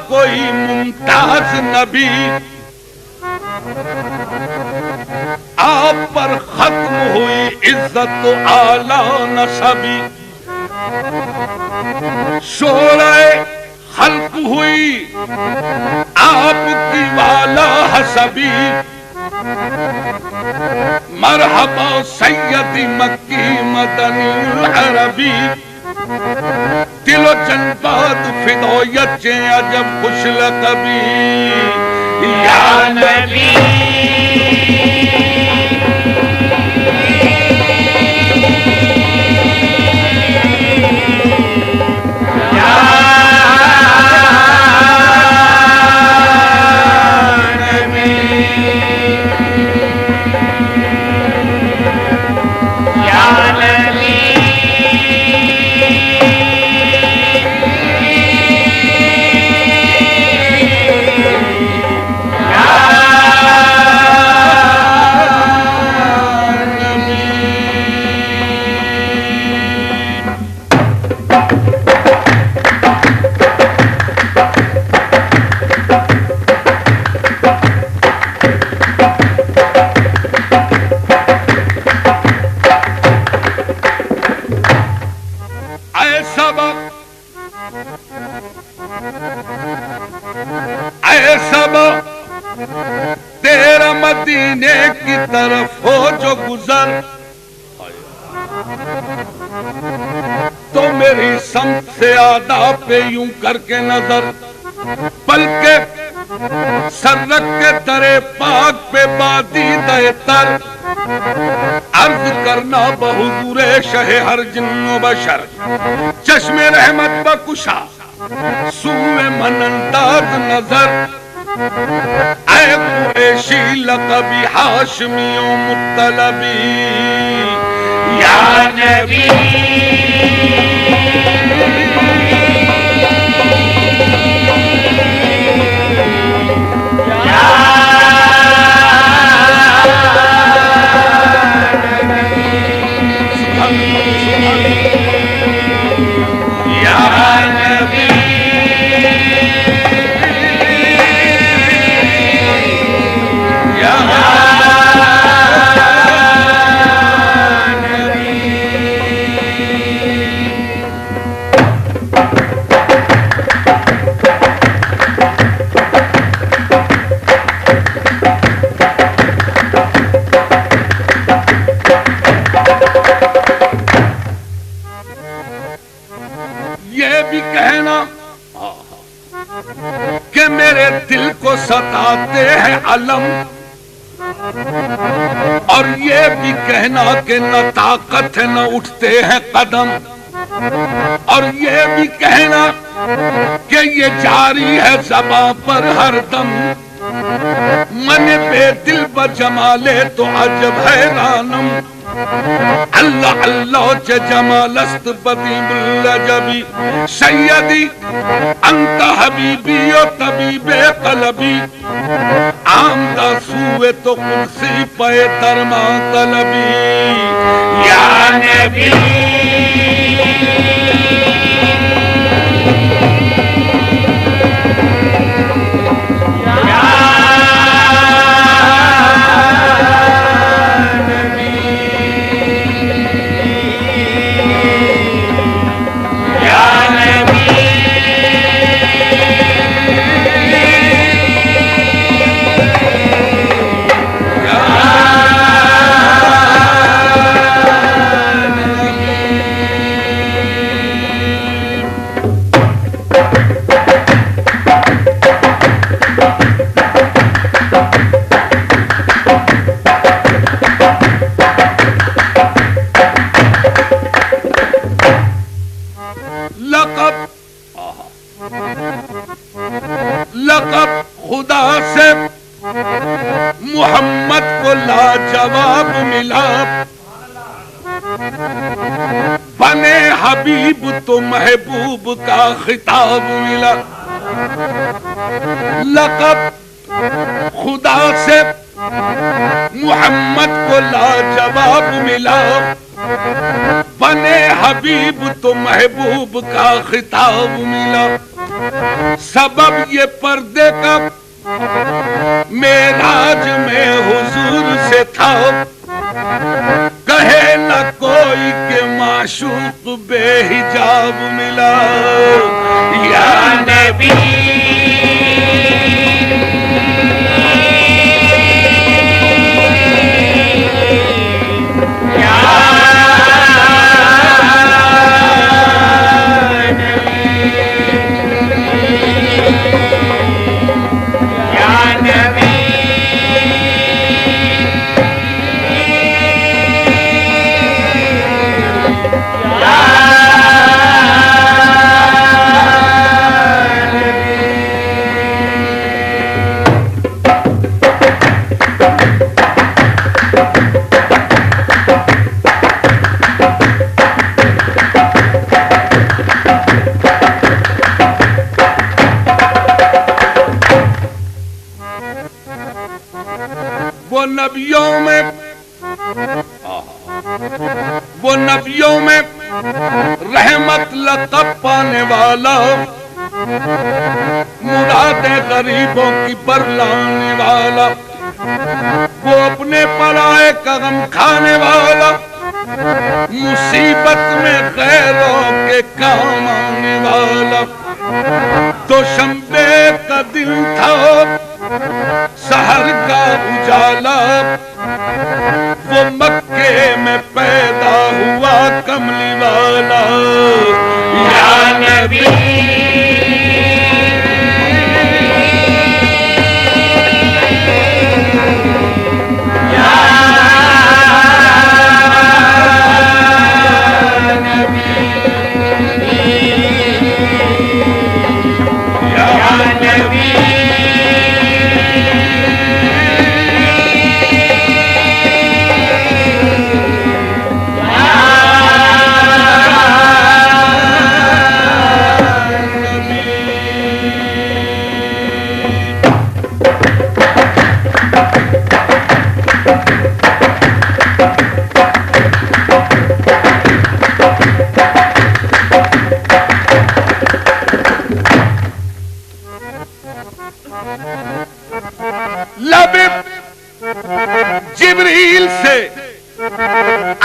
کوئی ممتاز نبی، آپ پر ختم ہوئی عزت و اعلیٰ نسبی، شورائے خلق ہوئی آپ کی والا حسبی، مرحبا سیدی مکی مدنی العربی، دل و جنبات فدایت چیں عجب خوش لقبی، یا نبی تیرا مدینے کی طرف ہو جو گزر تو میری سمت سے آداب پہ یوں کر کے نظر، بلکہ سر رکھ کے درے پاک پہ بادیدہ تر عرض کرنا بحضور شہ ہر جن و بشر، چشم رحمت بکشا سوئے من انداز نظر، اے قریشی لقبی ہاشمی و مطلبی، یا نبی کہ میرے دل کو ستاتے ہیں علم، اور یہ بھی کہنا کہ نہ طاقت ہے نہ اٹھتے ہیں قدم، اور یہ بھی کہنا کہ یہ جاری ہے زباں پر ہر دم، من بے دل بجمالے تو عجب حیرانم، اللہ اللہ چه جمال است بدیم العجبی، سیدی انت حبیبی و طبیب قلبی، آمدہ سوئے تو قدسی پائے درما طلبی، یا نبی لقب خدا سے محمد کو لاجواب ملا، بنے حبیب تو محبوب کا خطاب ملا، لقب خدا سے محمد کو لاجواب ملا، بنے حبیب تو محبوب کا خطاب ملا، سبب یہ پردے کا معراج میں حضور سے تھا، کہے نہ کوئی کہ معشوق بے حجاب ملا یا نبی وہ نبیوں میں رحمت لقب پانے والا، مرادیں غریبوں کی برلانے والا، وہ اپنے پرائے کا غم کھانے والا، مصیبت میں غیروں کے کام آنے والا۔ دوشنبے کا دن تھا، سحر کا اجالا، وہ مکے میں پیدا ہوا کملی والا یا نبی جبریل سے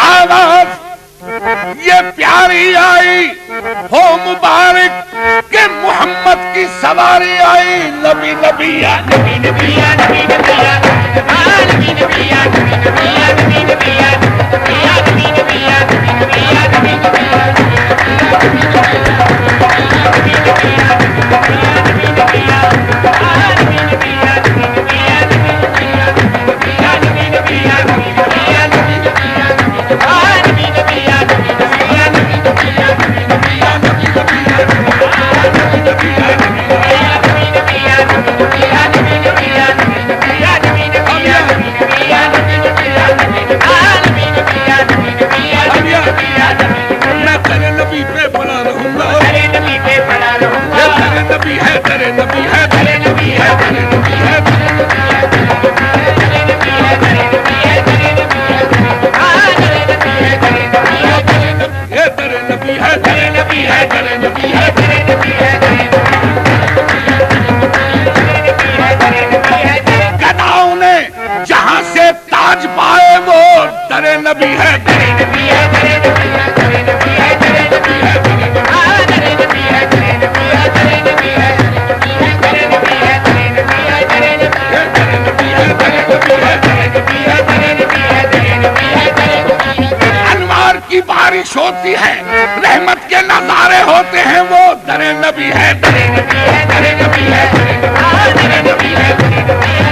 آواز یہ پیاری آئی، ہو مبارک کہ محمد کی سواری آئی۔ نبی نبی یا نبی نبی یا نبی نبی یا نبی نبی یا نبی نبی یا نبی نبی یا نبی یا نبی نبی یا نبی نبی یا نبی نبی یا گداؤں نے جہاں سے تاج پائے وہ در نبی ہے۔ انوار کی بارش ہوتی ہے، رحمت کے نظارے ہوتے ہیں، وہ در نبی ہے، در نبی ہے، در نبی ہے، در نبی ہے۔